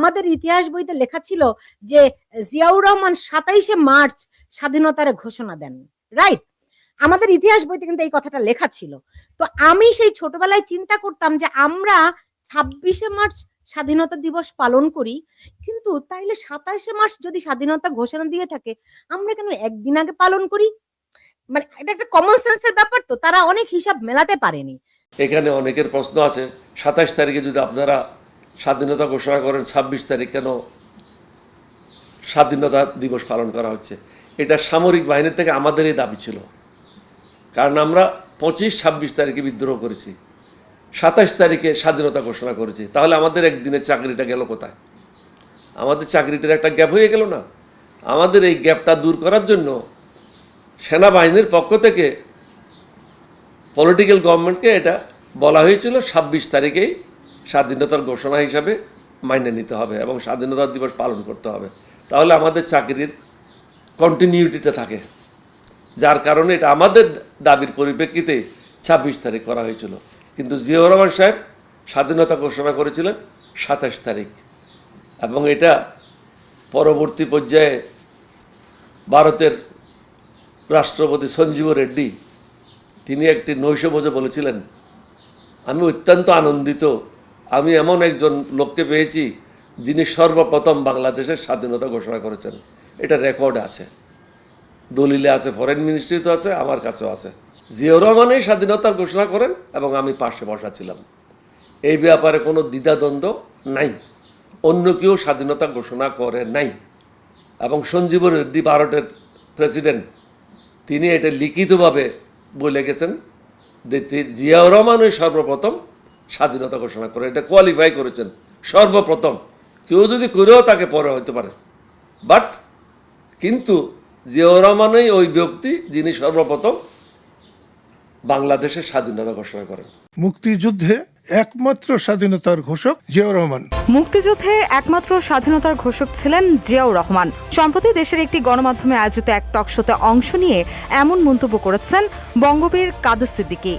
আমাদের ইতিহাস বইতে লেখা ছিল যে জিয়াউর রহমান 27শে মার্চ স্বাধীনতার ঘোষণা দেন, রাইট? আমাদের ইতিহাস বইতে কিন্তু এই কথাটা লেখা ছিল। তো আমি সেই ছোটবেলায় চিন্তা করতাম যে আমরা 26শে মার্চ স্বাধীনতা দিবস পালন করি, কিন্তু তাইলে 27শে মার্চ যদি স্বাধীনতা ঘোষণা দিয়ে থাকে, আমরা কেন একদিন আগে পালন করি? মানে এটা একটা কমন সেন্সের ব্যাপার, তো তারা অনেক হিসাব মেলাতে পারেনি। এখানে অনেকের প্রশ্ন আছে, 27 তারিখে যদি আপনারা স্বাধীনতা ঘোষণা করেন, 26 তারিখ কেন স্বাধীনতা দিবস পালন করা হচ্ছে? এটা সামরিক বাহিনীর থেকে আমাদেরই দাবি ছিল, কারণ আমরা 25-26 তারিখে বিদ্রোহ করেছি, 27 তারিখে স্বাধীনতা ঘোষণা করেছি। তাহলে আমাদের একদিনের চাকরিটা গেল কোথায়? আমাদের চাকরিটার একটা গ্যাপ হয়ে গেল না? আমাদের এই গ্যাপটা দূর করার জন্য সেনাবাহিনীর পক্ষ থেকে পলিটিক্যাল গভর্নমেন্টকে এটা বলা হয়েছিল 26 তারিখেই স্বাধীনতার ঘোষণা হিসাবে মাইনে নিতে হবে এবং স্বাধীনতা দিবস পালন করতে হবে। তাহলে আমাদের চাকরির কন্টিনিউটিতে থাকে, যার কারণে এটা আমাদের দাবির পরিপ্রেক্ষিতে 26 তারিখ করা হয়েছিল। কিন্তু জিয়াউর রহমান সাহেব স্বাধীনতা ঘোষণা করেছিলেন 27 তারিখ, এবং এটা পরবর্তী পর্যায়ে ভারতের রাষ্ট্রপতি সঞ্জীব রেড্ডি তিনি একটি নৈশভোজে বলেছিলেন, আমি অত্যন্ত আনন্দিত, আমি এমন একজন লোককে পেয়েছি যিনি সর্বপ্রথম বাংলাদেশের স্বাধীনতা ঘোষণা করেছেন। এটা রেকর্ড আছে, দলিলে আছে, ফরেন মিনিস্ট্রিতে আছে, আমার কাছেও আছে। জিয়াউর রহমানই স্বাধীনতার ঘোষণা করেন এবং আমি পাশে বসা ছিলাম। এই ব্যাপারে কোনো দ্বিধাদ্বন্দ্ব নাই, অন্য কেউ স্বাধীনতা ঘোষণা করে নাই। এবং সঞ্জীব রেড্ডি ভারতের প্রেসিডেন্ট, তিনি এটা লিখিতভাবে বলে গেছেন যে জিয়াউর রহমানই সর্বপ্রথম স্বাধীনতা ঘোষণা করে, এটা কোয়ালিফাই করেছেন সর্বপ্রথম। কেউ যদি করেও তাকে পরে হতে পারে, বাট কিন্তু জিয়াউর রহমানই ওই ব্যক্তি যিনি সর্বপ্রথম বাংলাদেশের স্বাধীনতা ঘোষণা করেন। মুক্তিযুদ্ধে একমাত্র স্বাধীনতার ঘোষক জিয়াউর রহমান। মুক্তিযুদ্ধে একমাত্র স্বাধীনতার ঘোষক ছিলেন জিয়াউর রহমান। সম্প্রতি দেশের একটি গণমাধ্যমে আয়োজিত এক টকশোতে অংশ নিয়ে এমন মন্তব্য করেছেন বঙ্গবীর কাদের সিদ্দিকী।